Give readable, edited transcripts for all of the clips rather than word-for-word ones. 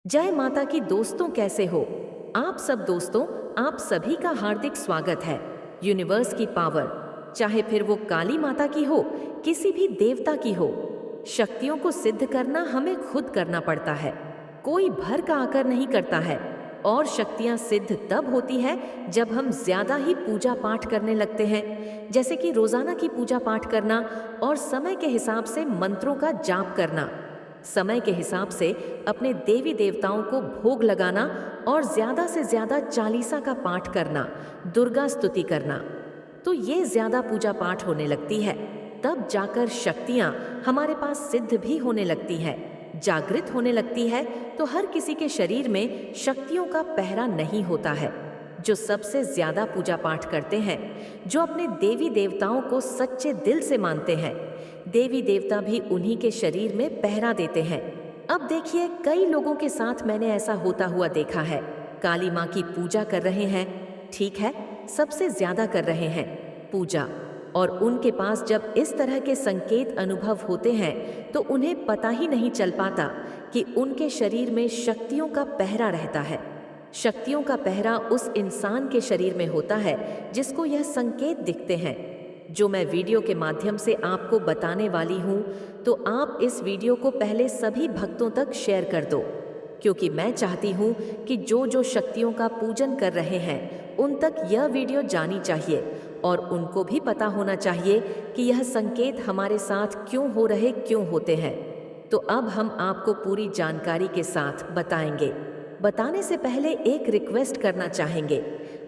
जय माता की दोस्तों, कैसे हो आप सब दोस्तों। आप सभी का हार्दिक स्वागत है। यूनिवर्स की पावर, चाहे फिर वो काली माता की हो, किसी भी देवता की हो, शक्तियों को सिद्ध करना हमें खुद करना पड़ता है। कोई भर का आकर नहीं करता है। और शक्तियां सिद्ध तब होती है जब हम ज्यादा ही पूजा पाठ करने लगते हैं, जैसे कि रोजाना की पूजा पाठ करना और समय के हिसाब से मंत्रों का जाप करना, समय के हिसाब से अपने देवी देवताओं को भोग लगाना और ज्यादा से ज्यादा चालीसा का पाठ करना, दुर्गा स्तुति करना। तो ये ज्यादा पूजा पाठ होने लगती है, तब जाकर शक्तियां हमारे पास सिद्ध भी होने लगती है, जागृत होने लगती है। तो हर किसी के शरीर में शक्तियों का पहरा नहीं होता है। जो सबसे ज्यादा पूजा पाठ करते हैं, जो अपने देवी देवताओं को सच्चे दिल से मानते हैं, देवी देवता भी उन्हीं के शरीर में पहरा देते हैं। अब देखिए, कई लोगों के साथ मैंने ऐसा होता हुआ देखा है। काली माँ की पूजा कर रहे हैं, ठीक है, सबसे ज्यादा कर रहे हैं पूजा, और उनके पास जब इस तरह के संकेत अनुभव होते हैं तो उन्हें पता ही नहीं चल पाता कि उनके शरीर में शक्तियों का पहरा रहता है। शक्तियों का पहरा उस इंसान के शरीर में होता है जिसको यह संकेत दिखते हैं। जो मैं वीडियो के माध्यम से आपको बताने वाली हूँ, तो आप इस वीडियो को पहले सभी भक्तों तक शेयर कर दो, क्योंकि मैं चाहती हूँ कि जो जो शक्तियों का पूजन कर रहे हैं उन तक यह वीडियो जानी चाहिए, और उनको भी पता होना चाहिए कि यह संकेत हमारे साथ क्यों हो रहे, क्यों होते हैं। तो अब हम आपको पूरी जानकारी के साथ बताएंगे। बताने से पहले एक रिक्वेस्ट करना चाहेंगे।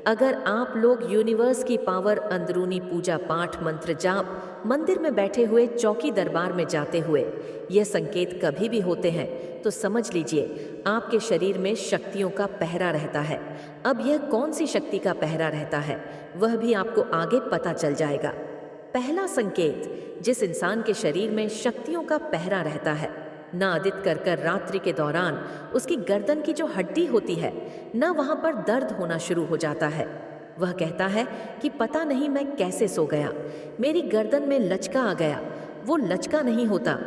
अगर आप लोग यूनिवर्स की पावर, अंदरूनी पूजा पाठ, मंत्र जाप, मंदिर में बैठे हुए, चौकी दरबार में जाते हुए यह संकेत कभी भी होते हैं, तो समझ लीजिए आपके शरीर में शक्तियों का पहरा रहता है। अब यह कौन सी शक्ति का पहरा रहता है, वह भी आपको आगे पता चल जाएगा। पहला संकेत, जिस इंसान के शरीर में शक्तियों का पहरा रहता है, ना आदित कर रात्रि के दौरान उसकी गर्दन की जो हड्डी होती है ना, वहां पर दर्द होना शुरू हो जाता है। वह कहता है कि पता नहीं मैं कैसे सो गया, मेरी गर्दन में लचका आ गया। वो लचका नहीं होता,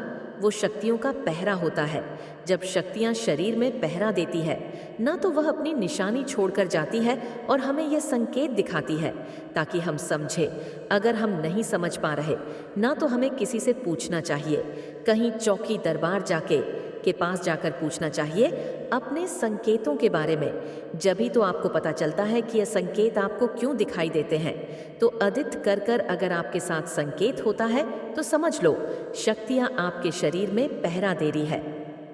वो शक्तियों का पहरा होता है। जब शक्तियां शरीर में पहरा देती है ना, तो वह अपनी निशानी छोड़कर जाती है और हमें यह संकेत दिखाती है ताकि हम समझे। अगर हम नहीं समझ पा रहे ना, तो हमें किसी से पूछना चाहिए, कहीं चौकी दरबार के पास जाकर पूछना चाहिए अपने संकेतों के बारे में। जब ही तो आपको पता चलता है कि यह संकेत आपको क्यों दिखाई देते हैं। तो अदित कर अगर आपके साथ संकेत होता है तो समझ लो शक्तियां आपके शरीर में पहरा दे रही है।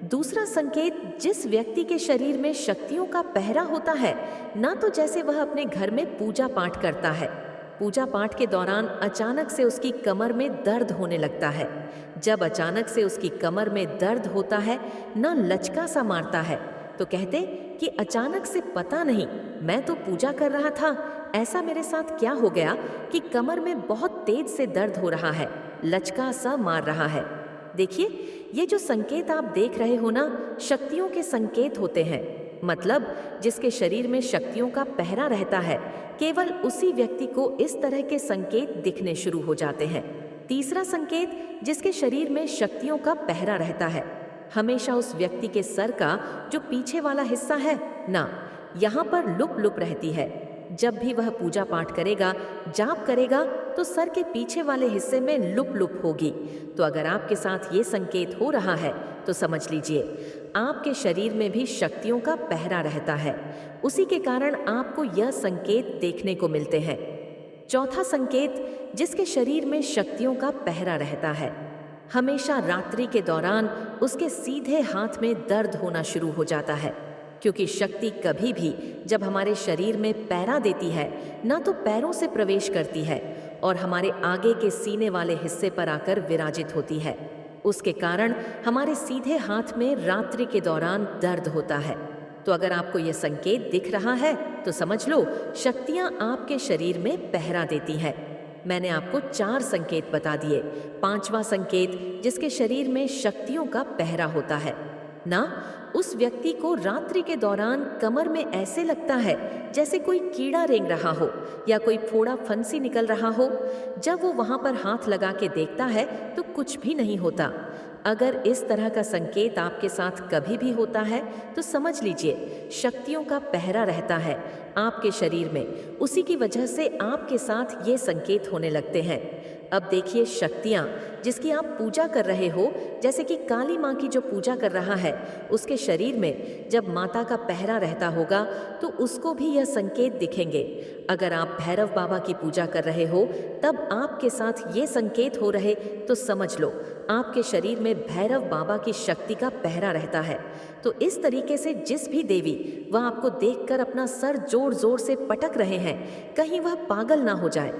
दूसरा संकेत, जिस व्यक्ति के शरीर में शक्तियों का पहरा होता है ना, तो जैसे वह अपने घर में पूजा पाठ करता है, पूजा पाठ के दौरान अचानक से उसकी कमर में दर्द होने लगता है। जब अचानक से उसकी कमर में दर्द होता है ना, लचका सा मारता है, तो कहते कि अचानक से पता नहीं, मैं तो पूजा कर रहा था, ऐसा मेरे साथ क्या हो गया कि कमर में बहुत तेज से दर्द हो रहा है, लचका सा मार रहा है। देखिए, ये जो संकेत आप देख रहे हो ना, शक्तियों के संकेत होते हैं। मतलब जिसके शरीर में शक्तियों का पहरा रहता है, केवल उसी व्यक्ति को इस तरह के संकेत दिखने शुरू हो जाते हैं। तीसरा संकेत, जिसके शरीर में शक्तियों का पहरा रहता है, हमेशा उस व्यक्ति के सर का जो पीछे वाला हिस्सा है ना, यहाँ पर लुप लुप रहती है। जब भी वह पूजा पाठ करेगा, जाप करेगा, तो सर के पीछे वाले हिस्से में लुप लुप होगी। तो अगर आपके साथ ये संकेत हो रहा है तो समझ लीजिए आपके शरीर में भी शक्तियों का पहरा रहता है। उसी के कारण आपको यह संकेत देखने को मिलते हैं। चौथा संकेत, जिसके शरीर में शक्तियों का पहरा रहता है, हमेशा रात्रि के दौरान उसके सीधे हाथ में दर्द होना शुरू हो जाता है। क्योंकि शक्ति कभी भी जब हमारे शरीर में पहरा देती है ना, तो पैरों से प्रवेश करती है और हमारे आगे के सीने वाले हिस्से पर आकर विराजित होती है। उसके कारण हमारे सीधे हाथ में रात्रि के दौरान दर्द होता है। तो अगर आपको यह संकेत दिख रहा है तो समझ लो शक्तियां आपके शरीर में पहरा देती है। मैंने आपको 4 संकेत बता दिए। पांचवा संकेत, जिसके शरीर में शक्तियों का पहरा होता है ना, उस व्यक्ति को रात्रि के दौरान कमर में ऐसे लगता है जैसे कोई कीड़ा रेंग रहा हो या कोई फोड़ा फंसी निकल रहा हो। जब वो वहां पर हाथ लगा के देखता है तो कुछ भी नहीं होता। अगर इस तरह का संकेत आपके साथ कभी भी होता है तो समझ लीजिए शक्तियों का पहरा रहता है आपके शरीर में। उसी की वजह से आपके साथ ये संकेत होने लगते हैं। अब देखिए शक्तियाँ जिसकी आप पूजा कर रहे हो, जैसे कि काली माँ की जो पूजा कर रहा है, उसके शरीर में जब माता का पहरा रहता होगा तो उसको भी यह संकेत दिखेंगे। अगर आप भैरव बाबा की पूजा कर रहे हो तब आपके साथ ये संकेत हो रहे तो समझ लो आपके शरीर में भैरव बाबा की शक्ति का पहरा रहता है। तो इस तरीके से जिस भी देवी वह आपको देखकर अपना सर जोर जोर से पटक रहे हैं, कहीं वह पागल ना हो जाए।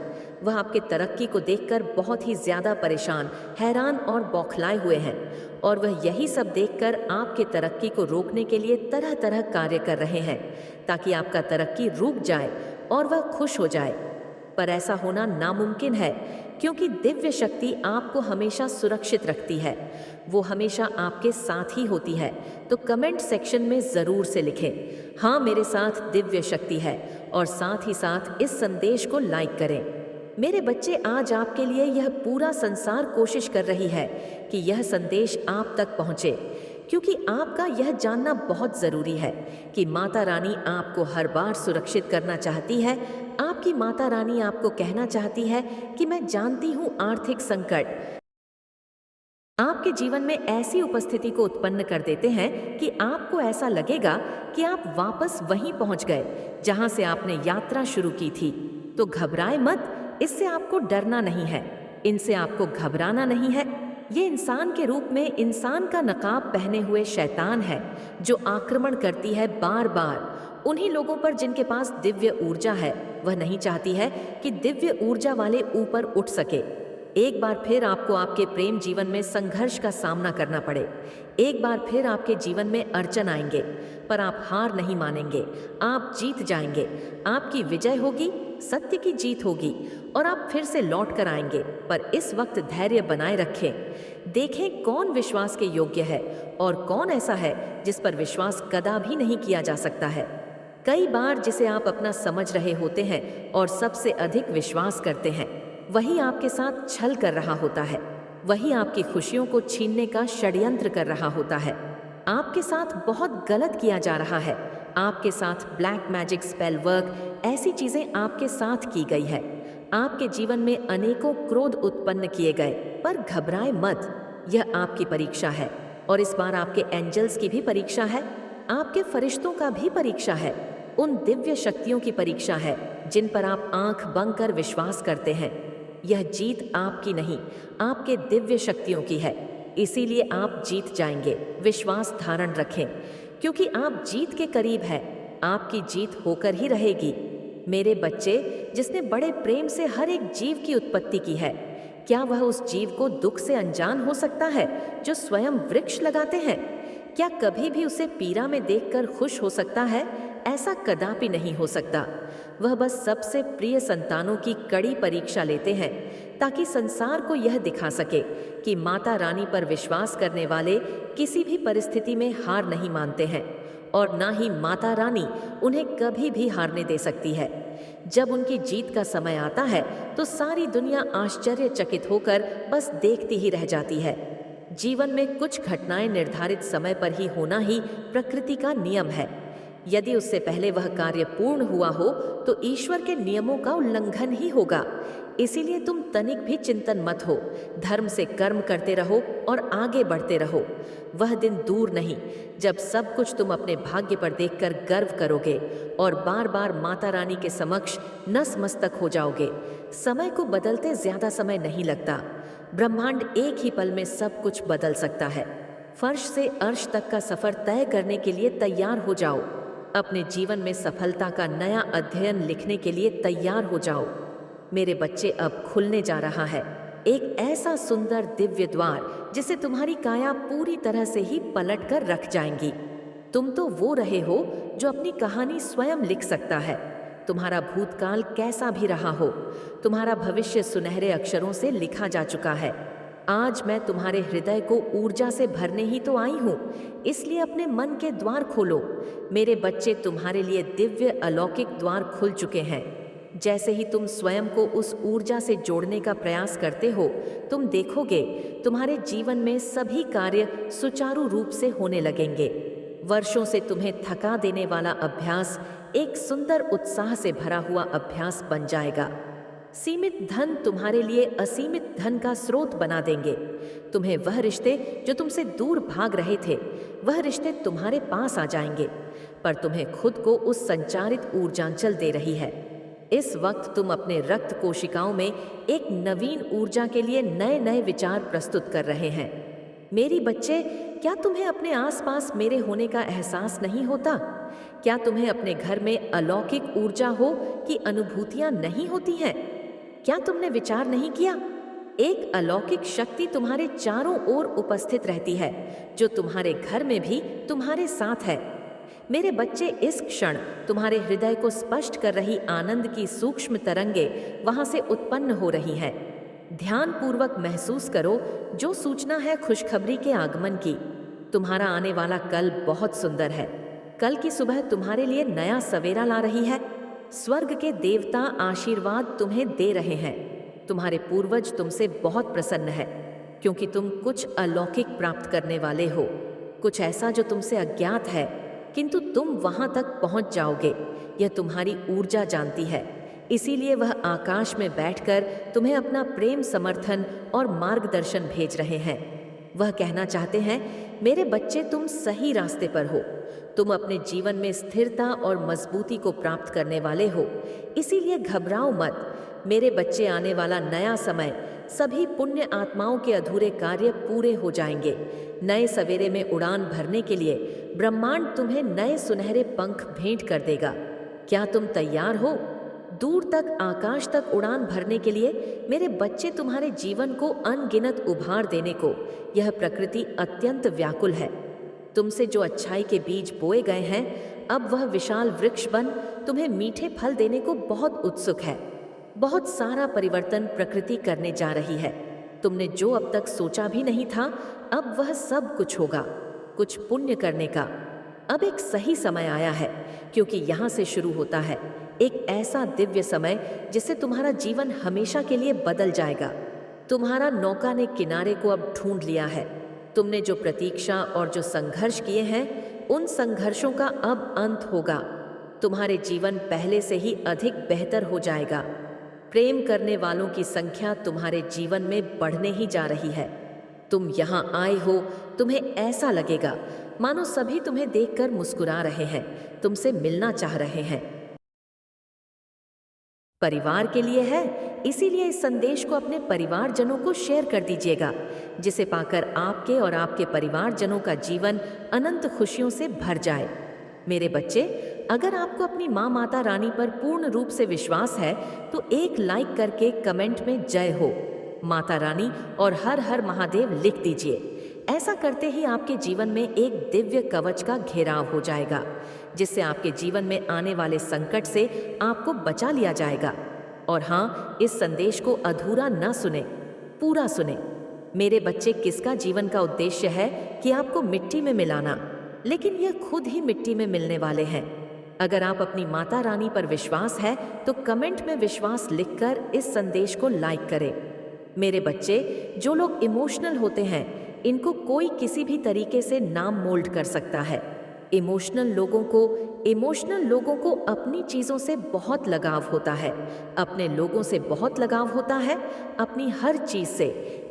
वह आपके तरक्की को देखकर बहुत ही ज्यादा परेशान, हैरान और बौखलाए हुए हैं और वह यही सब देखकर आपके तरक्की को रोकने के लिए तरह तरह कार्य कर रहे हैं ताकि आपका तरक्की रुक जाए और वह खुश हो जाए। पर ऐसा होना नामुमकिन है क्योंकि दिव्य शक्ति आपको हमेशा सुरक्षित रखती है। वो हमेशा आपके साथ ही होती है। तो कमेंट सेक्शन में ज़रूर से लिखें, हाँ मेरे साथ दिव्य शक्ति है, और साथ ही साथ इस संदेश को लाइक करें। मेरे बच्चे, आज आपके लिए यह पूरा संसार कोशिश कर रही है कि यह संदेश आप तक पहुँचे, क्योंकि आपका यह जानना बहुत ज़रूरी है कि माता रानी आपको हर बार सुरक्षित करना चाहती है। आपकी माता रानी आपको कहना चाहती है कि मैं जानती हूँ आर्थिक संकट आपके जीवन में ऐसी उपस्थिति को उत्पन्न कर देते हैं कि आपको ऐसा लगेगा कि आप वापस वहीं पहुंच गए जहां से आपने यात्रा शुरू की थी। तो घबराए मत, इससे आपको डरना नहीं है, इनसे आपको घबराना नहीं है। ये इंसान के रूप में इंसान का नकाब पहने हुए शैतान है जो आक्रमण करती है बार बार उन्हीं लोगों पर जिनके पास दिव्य ऊर्जा है। वह नहीं चाहती है कि दिव्य ऊर्जा वाले ऊपर उठ सके। एक बार फिर आपको आपके प्रेम जीवन में संघर्ष का सामना करना पड़े, एक बार फिर आपके जीवन में अड़चन आएंगे, पर आप हार नहीं मानेंगे, आप जीत जाएंगे। आपकी विजय होगी, सत्य की जीत होगी और आप फिर से लौट कर आएंगे। पर इस वक्त धैर्य बनाए रखें, देखें कौन विश्वास के योग्य है और कौन ऐसा है जिस पर विश्वास कदा भी नहीं किया जा सकता है। कई बार जिसे आप अपना समझ रहे होते हैं और सबसे अधिक विश्वास करते हैं, वही आपके साथ छल कर रहा होता है, वही आपकी खुशियों को छीनने का षड्यंत्र कर रहा होता है। आपके साथ बहुत गलत किया जा रहा है, आपके साथ ब्लैक मैजिक, स्पेल वर्क, ऐसी चीजें आपके साथ की गई है। आपके जीवन में अनेकों क्रोध उत्पन्न किए गए, पर घबराए मत, यह आपकी परीक्षा है और इस बार आपके एंजल्स की भी परीक्षा है, आपके फरिश्तों का भी परीक्षा है, उन दिव्य शक्तियों की परीक्षा है जिन पर आप आंख बंद कर विश्वास करते हैं। यह जीत आपकी नहीं, आपके दिव्य शक्तियों की है, इसीलिए आप जीत जाएंगे। विश्वास धारण रखें क्योंकि आप जीत के करीब है, आपकी जीत होकर ही रहेगी। मेरे बच्चे, जिसने बड़े प्रेम से हर एक जीव की उत्पत्ति की है, क्या वह उस जीव को दुख से अनजान हो सकता है जो स्वयं वृक्ष लगाते हैं? क्या कभी भी उसे पीड़ा में देखकर खुश हो सकता है? ऐसा कदापि नहीं हो सकता। वह बस सबसे प्रिय संतानों की कड़ी परीक्षा लेते हैं ताकि संसार को यह दिखा सके कि माता रानी पर विश्वास करने वाले किसी भी परिस्थिति में हार नहीं मानते हैं और ना ही माता रानी उन्हें कभी भी हारने दे सकती है। जब उनकी जीत का समय आता है तो सारी दुनिया आश्चर्यचकित होकर बस देखती ही रह जाती है। जीवन में कुछ घटनाएं निर्धारित समय पर ही होना ही प्रकृति का नियम है। यदि उससे पहले वह कार्य पूर्ण हुआ हो तो ईश्वर के नियमों का उल्लंघन ही होगा। इसीलिए तुम तनिक भी चिंतन मत हो, धर्म से कर्म करते रहो और आगे बढ़ते रहो। वह दिन दूर नहीं जब सब कुछ तुम अपने भाग्य पर देखकर गर्व करोगे और बार बार माता रानी के समक्ष नतमस्तक हो जाओगे। समय को बदलते ज्यादा समय नहीं लगता। ब्रह्मांड एक ही पल में सब कुछ बदल सकता है। फर्श से अर्श तक का सफर तय करने के लिए तैयार हो जाओ। अपने जीवन में सफलता का नया अध्ययन लिखने के लिए तैयार हो जाओ। मेरे बच्चे, अब खुलने जा रहा है एक ऐसा सुंदर दिव्य द्वार जिसे तुम्हारी काया पूरी तरह से ही पलट कर रख जाएंगी। तुम तो वो रहे हो जो अपनी कहानी स्वयं लिख सकता है। तुम्हारा भूतकाल कैसा भी रहा हो, तुम्हारा भविष्य सुनहरे अक्षरों से लिखा जा चुका है। आज मैं तुम्हारे हृदय को ऊर्जा से भरने ही तो आई हूँ, इसलिए अपने मन के द्वार खोलो। मेरे बच्चे, तुम्हारे लिए दिव्य अलौकिक द्वार खुल चुके हैं। जैसे ही तुम स्वयं को उस ऊर्जा से जोड़ने का प्रयास करते हो, तुम देखोगे तुम्हारे जीवन में सभी कार्य सुचारू रूप से होने लगेंगे। वर्षों से तुम्हें थका देने वाला अभ्यास एक सुंदर उत्साह से भरा हुआ अभ्यास बन जाएगा। सीमित धन तुम्हारे लिए असीमित धन का स्रोत बना देंगे। तुम्हें वह रिश्ते जो तुमसे दूर भाग रहे थे, वह रिश्ते तुम्हारे पास आ जाएंगे, पर तुम्हें खुद को उस संचारित ऊर्जांचल दे रही है। इस वक्त तुम अपने रक्त कोशिकाओं में एक नवीन ऊर्जा के लिए नए नए विचार प्रस्तुत कर रहे हैं। मेरी बच्चे, क्या तुम्हें अपने आसपास मेरे होने का एहसास नहीं होता? क्या तुम्हें अपने घर में अलौकिक ऊर्जा हो की अनुभूतियां नहीं होती हैं? क्या तुमने विचार नहीं किया? एक अलौकिक शक्ति तुम्हारे चारों ओर उपस्थित रहती है, जो तुम्हारे घर में भी तुम्हारे साथ है। मेरे बच्चे, इस क्षण तुम्हारे हृदय को स्पष्ट कर रही आनंद की सूक्ष्म तरंगे वहां से उत्पन्न हो रही हैं। ध्यानपूर्वक महसूस करो, जो सूचना है खुशखबरी के आगमन की। तुम्हारा आने वाला कल बहुत सुंदर है। कल की सुबह तुम्हारे लिए नया सवेरा ला रही है। स्वर्ग के देवता आशीर्वाद तुम्हें दे रहे हैं। तुम्हारे पूर्वज तुमसे बहुत प्रसन्न है, क्योंकि तुम कुछ अलौकिक प्राप्त करने वाले हो। कुछ ऐसा जो तुमसे अज्ञात है, किंतु तुम वहां तक पहुंच जाओगे। यह तुम्हारी ऊर्जा जानती है, इसीलिए वह आकाश में बैठकर तुम्हें अपना प्रेम, समर्थन और मार्गदर्शन भेज रहे हैं। वह कहना चाहते हैं, मेरे बच्चे, तुम सही रास्ते पर हो। तुम अपने जीवन में स्थिरता और मजबूती को प्राप्त करने वाले हो, इसीलिए घबराओ मत। मेरे बच्चे, आने वाला नया समय सभी पुण्य आत्माओं के अधूरे कार्य पूरे हो जाएंगे। नए सवेरे में उड़ान भरने के लिए ब्रह्मांड तुम्हें नए सुनहरे पंख भेंट कर देगा। क्या तुम तैयार हो? दूर तक, आकाश तक उड़ान भरने के लिए मेरे बच्चे, तुम्हारे जीवन को अनगिनत उभार देने को यह प्रकृति अत्यंत व्याकुल है। तुमसे जो अच्छाई के बीज बोए गए हैं, अब वह विशाल वृक्ष बन तुम्हें मीठे फल देने को बहुत उत्सुक है। बहुत सारा परिवर्तन प्रकृति करने जा रही है। तुमने जो अब तक सोचा भी नहीं था, अब वह सब कुछ होगा। कुछ पुण्य करने का अब एक सही समय आया है, क्योंकि यहाँ से शुरू होता है एक ऐसा दिव्य समय जिससे तुम्हारा जीवन हमेशा के लिए बदल जाएगा। तुम्हारा नौका ने किनारे को अब ढूंढ लिया है। तुमने जो प्रतीक्षा और जो संघर्ष किए हैं, उन संघर्षों का अब अंत होगा। तुम्हारे जीवन पहले से ही अधिक बेहतर हो जाएगा। प्रेम करने वालों की संख्या तुम्हारे जीवन में बढ़ने ही जा रही है। तुम यहाँ आए हो, तुम्हें ऐसा लगेगा मानो सभी तुम्हें देखकर मुस्कुरा रहे हैं, तुमसे मिलना चाह रहे हैं। परिवार के लिए है, इसीलिए इस संदेश को अपने परिवारजनों को शेयर कर दीजिएगा, जिसे पाकर आपके और आपके परिवारजनों का जीवन अनंत खुशियों से भर जाए। मेरे बच्चे, अगर आपको अपनी माँ माता रानी पर पूर्ण रूप से विश्वास है, तो एक लाइक करके कमेंट में जय हो, माता रानी और हर हर महादेव लिख दीजिए। ऐसा करते ही आपके जीवन में एक दिव्य कवच का घेराव हो जाएगा, जिससे आपके जीवन में आने वाले संकट से आपको बचा लिया जाएगा। और हाँ, इस संदेश को अधूरा न सुने, पूरा सुने। मेरे बच्चे, किसका जीवन का उद्देश्य है कि आपको मिट्टी में मिलाना, लेकिन यह खुद ही मिट्टी में मिलने वाले हैं। अगर आप अपनी माता रानी पर विश्वास है, तो कमेंट में विश्वास लिखकर इस संदेश को लाइक करें। मेरे बच्चे, जो लोग इमोशनल होते हैं, इनको कोई किसी भी तरीके से नाम मोल्ड कर सकता है। इमोशनल लोगों को अपनी चीज़ों से बहुत लगाव होता है, अपने लोगों से बहुत लगाव होता है, अपनी हर चीज़ से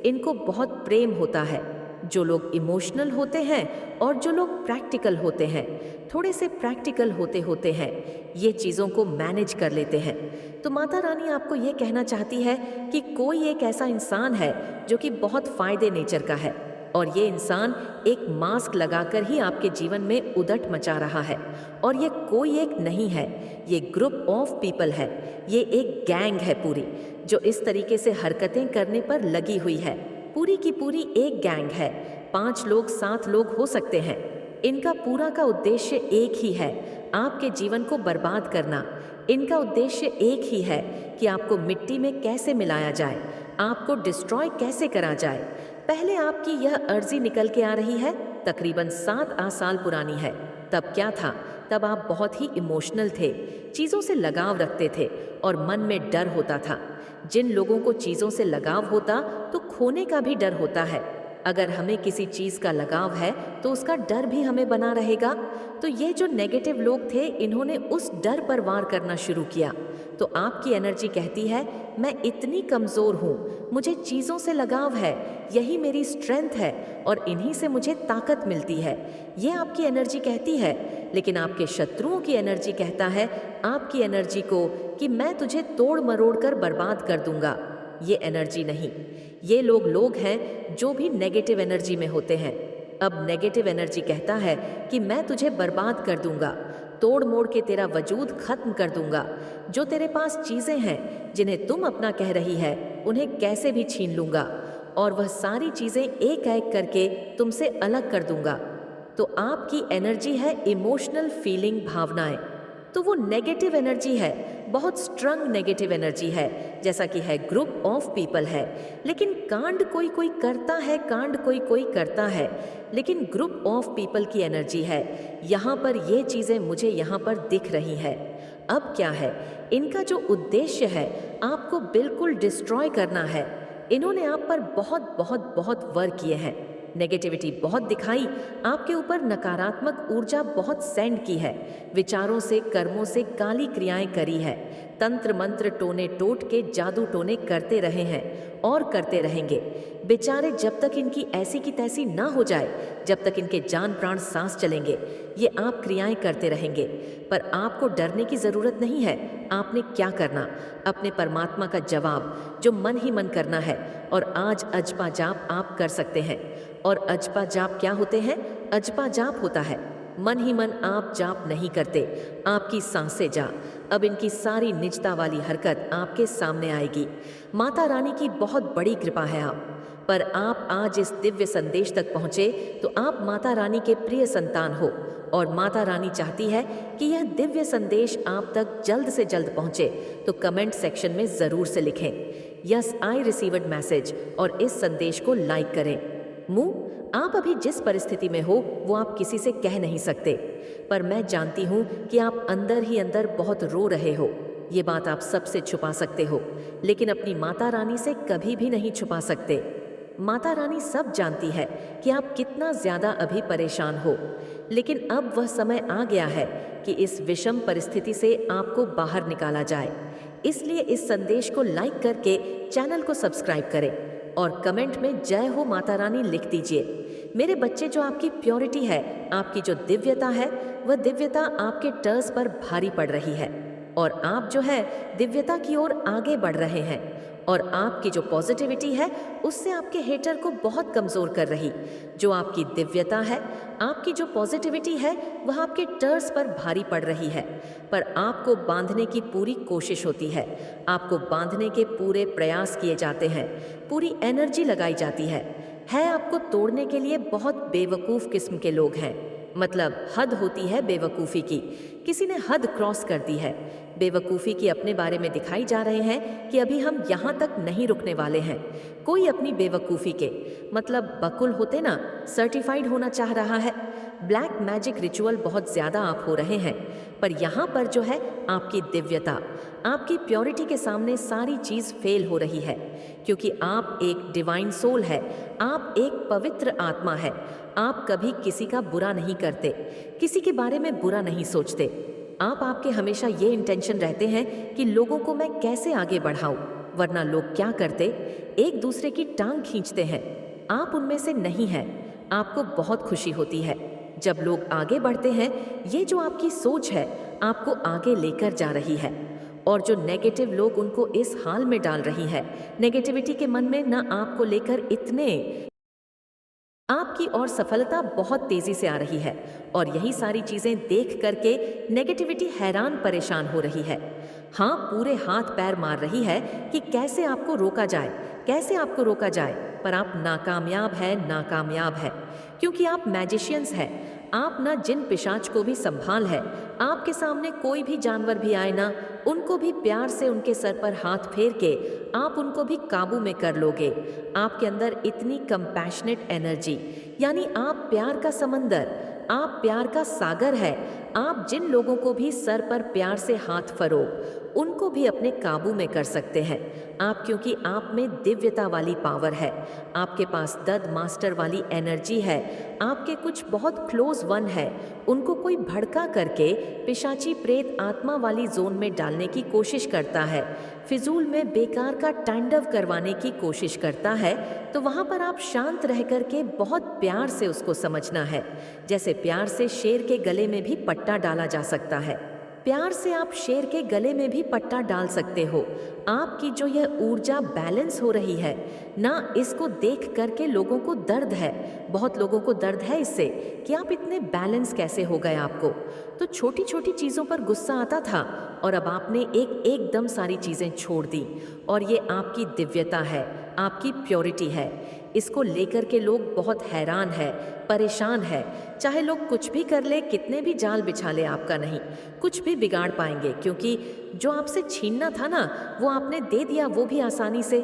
इनको बहुत प्रेम होता है। जो लोग इमोशनल होते हैं और जो लोग प्रैक्टिकल होते हैं, थोड़े से प्रैक्टिकल होते हैं, ये चीज़ों को मैनेज कर लेते हैं। तो माता रानी आपको ये कहना चाहती है कि कोई एक ऐसा इंसान है जो कि बहुत फ़ायदे नेचर का है, और ये इंसान एक मास्क लगाकर ही आपके जीवन में उदट मचा रहा है। और ये कोई एक नहीं है, ये ग्रुप ऑफ पीपल है, ये एक गैंग है पूरी, जो इस तरीके से हरकतें करने पर लगी हुई है। पूरी की पूरी एक गैंग है, 5 लोग 7 लोग हो सकते हैं। इनका पूरा का उद्देश्य एक ही है, आपके जीवन को बर्बाद करना। इनका उद्देश्य एक ही है कि आपको मिट्टी में कैसे मिलाया जाए, आपको डिस्ट्रॉय कैसे करा जाए। पहले आपकी यह अर्जी निकल के आ रही है, तकरीबन 7 साल पुरानी है। तब क्या था? तब आप बहुत ही इमोशनल थे, चीज़ों से लगाव रखते थे और मन में डर होता था। जिन लोगों को चीज़ों से लगाव होता तो खोने का भी डर होता है। अगर हमें किसी चीज़ का लगाव है तो उसका डर भी हमें बना रहेगा। तो ये जो नेगेटिव लोग थे, इन्होंने उस डर पर वार करना शुरू किया। तो आपकी एनर्जी कहती है, मैं इतनी कमज़ोर हूँ, मुझे चीज़ों से लगाव है, यही मेरी स्ट्रेंथ है और इन्हीं से मुझे ताकत मिलती है। ये आपकी एनर्जी कहती है। लेकिन आपके शत्रुओं की एनर्जी कहता है आपकी एनर्जी को कि मैं तुझे तोड़ मरोड़ कर बर्बाद कर दूंगा। ये एनर्जी नहीं, ये लोग हैं जो भी नेगेटिव एनर्जी में होते हैं। अब नेगेटिव एनर्जी कहता है कि मैं तुझे बर्बाद कर दूंगा, तोड़ मोड़ के तेरा वजूद खत्म कर दूंगा। जो तेरे पास चीज़ें हैं जिन्हें तुम अपना कह रही है, उन्हें कैसे भी छीन लूंगा और वह सारी चीज़ें एक एक करके तुमसे अलग कर दूंगा। तो आपकी एनर्जी है इमोशनल फीलिंग, भावनाएं। तो वो नेगेटिव एनर्जी है, बहुत स्ट्रंग नेगेटिव एनर्जी है, जैसा कि है ग्रुप ऑफ पीपल है। लेकिन कांड कोई कोई करता है, कांड कोई कोई करता है, लेकिन ग्रुप ऑफ पीपल की एनर्जी है। यहाँ पर ये चीज़ें मुझे यहाँ पर दिख रही है। अब क्या है, इनका जो उद्देश्य है आपको बिल्कुल डिस्ट्रॉय करना है। इन्होंने आप पर बहुत बहुत बहुत वर्क किए हैं, नेगेटिविटी बहुत दिखाई, आपके ऊपर नकारात्मक ऊर्जा बहुत सेंड की है, विचारों से कर्मों से काली क्रियाएं करी है, तंत्र मंत्र टोने टोट के जादू टोने करते रहे हैं और करते रहेंगे। बेचारे जब तक इनकी ऐसी की तैसी ना हो जाए, जब तक इनके जान प्राण सांस चलेंगे, ये आप क्रियाएं करते रहेंगे। पर आपको डरने की ज़रूरत नहीं है। आपने क्या करना, अपने परमात्मा का जवाब जो मन ही मन करना है। और आज अजपा जाप आप कर सकते हैं। और अजपा जाप क्या होते हैं? अजपा जाप होता है मन ही मन आप जाप नहीं करते, आपकी सांसें जा। अब इनकी सारी निजता वाली हरकत आपके सामने आएगी। माता रानी की बहुत बड़ी कृपा है आप पर। आप आज इस दिव्य संदेश तक पहुँचे तो आप माता रानी के प्रिय संतान हो और माता रानी चाहती है कि यह दिव्य संदेश आप तक जल्द से जल्द पहुँचे। तो कमेंट सेक्शन में ज़रूर से लिखें यस आई रिसीव्ड मैसेज और इस संदेश को लाइक करें। आप अभी जिस परिस्थिति में हो वो आप किसी से कह नहीं सकते, पर मैं जानती हूँ कि आप अंदर ही अंदर बहुत रो रहे हो। ये बात आप सबसे छुपा सकते हो, लेकिन अपनी माता रानी से कभी भी नहीं छुपा सकते। माता रानी सब जानती है कि आप कितना ज़्यादा अभी परेशान हो, लेकिन अब वह समय आ गया है कि इस विषम परिस्थिति से आपको बाहर निकाला जाए। इसलिए इस संदेश को लाइक करके चैनल को सब्सक्राइब करें और कमेंट में जय हो माता रानी लिख दीजिए। मेरे बच्चे, जो आपकी प्योरिटी है, आपकी जो दिव्यता है, वह दिव्यता आपके टर्स पर भारी पड़ रही है और आप जो है दिव्यता की ओर आगे बढ़ रहे हैं। और आपकी जो पॉजिटिविटी है उससे आपके हेटर को बहुत कमज़ोर कर रही। जो आपकी दिव्यता है, आपकी जो पॉजिटिविटी है, वह आपके टर्स पर भारी पड़ रही है। पर आपको बांधने की पूरी कोशिश होती है, आपको बांधने के पूरे प्रयास किए जाते हैं, पूरी एनर्जी लगाई जाती है। आपको तोड़ने के लिए बहुत बेवकूफ़ किस्म के लोग हैं। मतलब हद होती है बेवकूफ़ी की, किसी ने हद क्रॉस कर दी है। बेवकूफ़ी की अपने बारे में दिखाई जा रहे हैं कि अभी हम यहाँ तक नहीं रुकने वाले हैं। कोई अपनी बेवकूफ़ी के मतलब बकुल होते ना, सर्टिफाइड होना चाह रहा है। ब्लैक मैजिक रिचुअल बहुत ज़्यादा आप हो रहे हैं, पर यहाँ पर जो है आपकी दिव्यता, आपकी प्योरिटी के सामने सारी चीज़ फेल हो रही है। क्योंकि आप एक डिवाइन सोल है, आप एक पवित्र आत्मा है। आप कभी किसी का बुरा नहीं करते, किसी के बारे में बुरा नहीं सोचते। आपके हमेशा ये इंटेंशन रहते हैं कि लोगों को मैं कैसे आगे बढ़ाऊं, वरना लोग क्या करते, एक दूसरे की टांग खींचते हैं। आप उनमें से नहीं हैं। आपको बहुत खुशी होती है जब लोग आगे बढ़ते हैं। ये जो आपकी सोच है आपको आगे लेकर जा रही है और जो नेगेटिव लोग उनको इस हाल में डाल रही है। नेगेटिविटी के मन में ना आपको लेकर इतने आपकी और सफलता बहुत तेजी से आ रही है और यही सारी चीजें देख करके नेगेटिविटी हैरान परेशान हो रही है। पूरे हाथ पैर मार रही है कि कैसे आपको रोका जाए, कैसे आपको रोका जाए। पर आप नाकामयाब है, नाकामयाब है, क्योंकि आप मैजिशियंस हैं। आप ना जिन पिशाच को भी संभाल है। आपके सामने कोई भी जानवर भी आए ना, उनको भी प्यार से उनके सर पर हाथ फेर के आप उनको भी काबू में कर लोगे। आपके अंदर इतनी कंपैशनेट एनर्जी, यानी आप प्यार का समंदर, आप प्यार का सागर है। आप जिन लोगों को भी सर पर प्यार से हाथ फरोग, उनको भी अपने काबू में कर सकते हैं आप, क्योंकि आप में दिव्यता वाली पावर है। आपके पास दद मास्टर वाली एनर्जी है। आपके कुछ बहुत क्लोज वन है, उनको कोई भड़का करके पिशाची प्रेत आत्मा वाली जोन में डालने की कोशिश करता है, फिजूल में बेकार का तांडव करवाने की कोशिश करता है, तो वहाँ पर आप शांत रह करके बहुत प्यार से उसको समझना है। जैसे प्यार से शेर के गले में भी पट्टा डाला जा सकता है, प्यार से आप शेर के गले में भी पट्टा डाल सकते हो। आपकी जो यह ऊर्जा बैलेंस हो रही है ना, इसको देख करके लोगों को दर्द है, बहुत लोगों को दर्द है इससे कि आप इतने बैलेंस कैसे हो गए। आपको तो छोटी छोटी चीज़ों पर गुस्सा आता था और अब आपने एकदम सारी चीज़ें छोड़ दी, और ये आपकी दिव्यता है, आपकी प्योरिटी है। इसको लेकर के लोग बहुत हैरान है, परेशान है। चाहे लोग कुछ भी कर ले, कितने भी जाल बिछा ले, आपका नहीं कुछ भी बिगाड़ पाएंगे, क्योंकि जो आपसे छीनना था ना, वो आपने दे दिया, वो भी आसानी से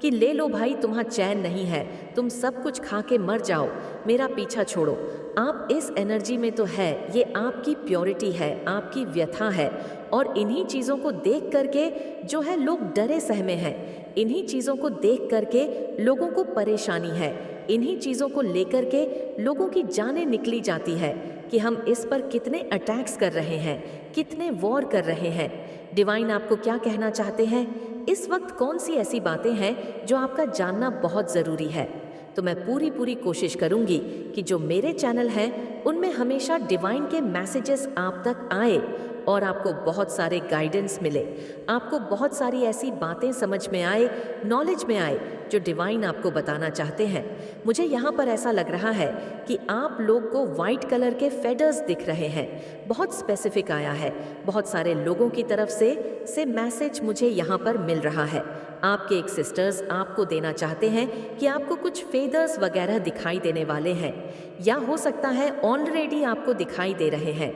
कि ले लो भाई, तुम्हारा चैन नहीं है, तुम सब कुछ खा के मर जाओ, मेरा पीछा छोड़ो। आप इस एनर्जी में तो है, ये आपकी प्योरिटी है, आपकी व्यथा है। और इन्हीं चीज़ों को देख करके जो है लोग डरे सहमे हैं, इन्हीं चीज़ों को देख करके लोगों को परेशानी है, इन्हीं चीज़ों को लेकर के लोगों की जानें निकली जाती है कि हम इस पर कितने अटैक्स कर रहे हैं, कितने वॉर कर रहे हैं। डिवाइन आपको क्या कहना चाहते हैं इस वक्त? कौन सी ऐसी बातें हैं जो आपका जानना बहुत ज़रूरी है? तो मैं पूरी कोशिश करूंगी कि जो मेरे चैनल हैं उनमें हमेशा डिवाइन के मैसेजेस आप तक आए और आपको बहुत सारे गाइडेंस मिले, आपको बहुत सारी ऐसी बातें समझ में आए, नॉलेज में आए जो डिवाइन आपको बताना चाहते हैं। मुझे यहाँ पर ऐसा लग रहा है कि आप लोग को वाइट कलर के फेडर्स दिख रहे हैं, बहुत स्पेसिफिक आया है, बहुत सारे लोगों की तरफ से मैसेज मुझे यहाँ पर मिल रहा है। आपके एक सिस्टर्स आपको देना चाहते हैं कि आपको कुछ फेदर्स वगैरह दिखाई देने वाले हैं, या हो सकता है ऑलरेडी आपको दिखाई दे रहे हैं।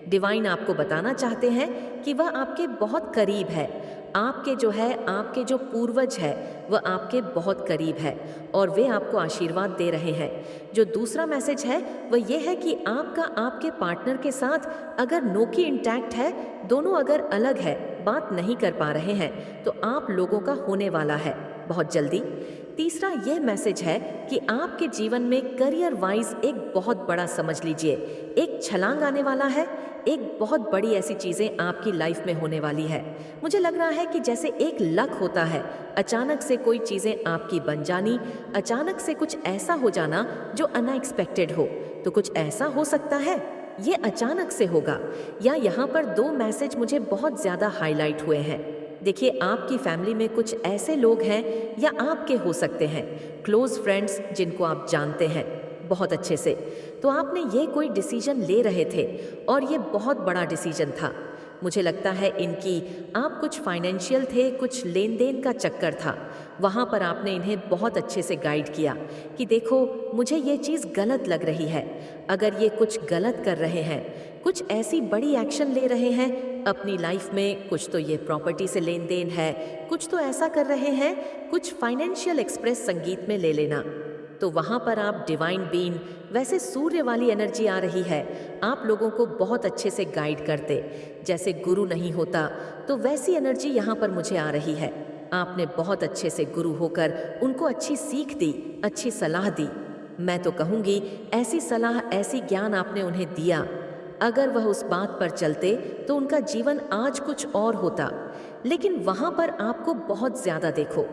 डिवाइन आपको बताना चाहते हैं कि वह आपके बहुत करीब है, आपके जो पूर्वज है वह आपके बहुत करीब है और वे आपको आशीर्वाद दे रहे हैं। जो दूसरा मैसेज है वह यह है कि आपके पार्टनर के साथ अगर नोकी इंटैक्ट है, दोनों अगर अलग है, बात नहीं कर पा रहे हैं, तो आप लोगों का होने वाला है बहुत जल्दी। तीसरा यह मैसेज है कि आपके जीवन में करियर वाइज एक बहुत बड़ा, समझ लीजिए, एक छलांग आने वाला है, एक बहुत बड़ी ऐसी चीज़ें आपकी लाइफ में होने वाली है। मुझे लग रहा है कि जैसे एक लक होता है, अचानक से कोई चीज़ें आपकी बन जानी, अचानक से कुछ ऐसा हो जाना जो अनएक्सपेक्टेड हो, तो कुछ ऐसा हो सकता है ये अचानक से होगा। या यहाँ पर दो मैसेज मुझे बहुत ज़्यादा हाईलाइट हुए हैं। देखिए, आपकी फैमिली में कुछ ऐसे लोग हैं या आपके हो सकते हैं क्लोज फ्रेंड्स जिनको आप जानते हैं बहुत अच्छे से, तो आपने ये कोई डिसीजन ले रहे थे और ये बहुत बड़ा डिसीजन था। मुझे लगता है इनकी आप कुछ फाइनेंशियल थे, कुछ लेन देन का चक्कर था, वहाँ पर आपने इन्हें बहुत अच्छे से गाइड किया कि देखो मुझे ये चीज़ गलत लग रही है, अगर ये कुछ गलत कर रहे हैं, कुछ ऐसी बड़ी एक्शन ले रहे हैं अपनी लाइफ में, कुछ तो ये प्रॉपर्टी से लेन देन है, कुछ तो ऐसा कर रहे हैं, कुछ फाइनेंशियल एक्सप्रेस संगीत में ले लेना, तो वहाँ पर आप डिवाइन बीइंग, वैसे सूर्य वाली एनर्जी आ रही है, आप लोगों को बहुत अच्छे से गाइड करते, जैसे गुरु नहीं होता तो वैसी एनर्जी यहाँ पर मुझे आ रही है। आपने बहुत अच्छे से गुरु होकर उनको अच्छी सीख दी, अच्छी सलाह दी। मैं तो कहूँगी ऐसी सलाह, ऐसी ज्ञान आपने उन्हें दिया, अगर वह उस बात पर चलते तो उनका जीवन आज कुछ और होता। लेकिन वहाँ पर आपको बहुत ज़्यादा, देखो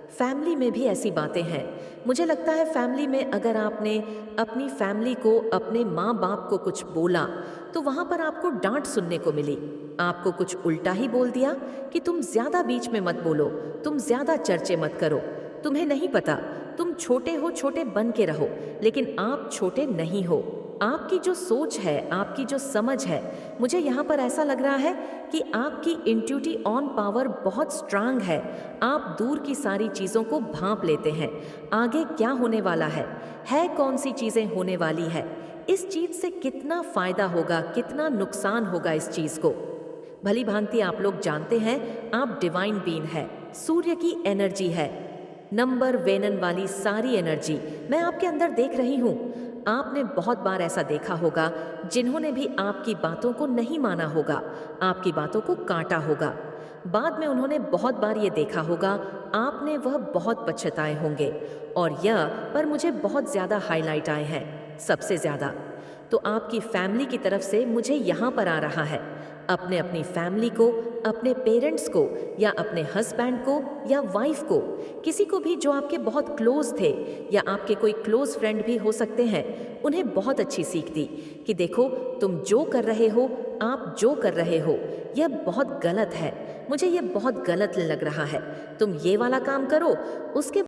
फैमिली में भी ऐसी बातें हैं। मुझे लगता है फैमिली में अगर आपने अपनी फैमिली को, अपने माँ बाप को कुछ बोला तो वहाँ पर आपको डांट सुनने को मिली, आपको कुछ उल्टा ही बोल दिया कि तुम ज़्यादा बीच में मत बोलो, तुम ज़्यादा चर्चे मत करो, तुम्हें नहीं पता, तुम छोटे हो, छोटे बन के रहो, लेकिन आप छोटे नहीं हो। आपकी जो सोच है, आपकी जो समझ है, मुझे यहाँ पर ऐसा लग रहा है कि आपकी इंट्यूटिव ऑन पावर बहुत स्ट्रांग है। आप दूर की सारी चीज़ों को भांप लेते हैं, आगे क्या होने वाला है कौन सी चीज़ें होने वाली है, इस चीज़ से कितना फ़ायदा होगा, कितना नुकसान होगा इस चीज़ को। भली भांति आप लोग जानते हैं आप डिवाइन बीइंग है, सूर्य की एनर्जी है, नंबर वेनन वाली सारी एनर्जी मैं आपके अंदर देख रही हूँ। आपने बहुत बार ऐसा देखा होगा जिन्होंने भी आपकी बातों को नहीं माना होगा, आपकी बातों को काटा होगा। बाद में उन्होंने बहुत बार ये देखा होगा, आपने वह बहुत पछताए होंगे। और यह पर मुझे बहुत ज़्यादा हाईलाइट आए हैं, सबसे ज़्यादा तो आपकी फैमिली की तरफ से मुझे यहाँ पर आ रहा है। अपने अपनी फैमिली को, अपने पेरेंट्स को या अपने हस्बैंड को या वाइफ को, किसी को भी जो आपके बहुत क्लोज थे या आपके कोई क्लोज फ्रेंड भी हो सकते हैं, उन्हें बहुत अच्छी सीख दी कि देखो तुम जो कर रहे हो, आप जो कर रहे हो, यह बहुत गलत है, मुझे यह बहुत गलत लग रहा है, तुम ये वाला काम करो, उसके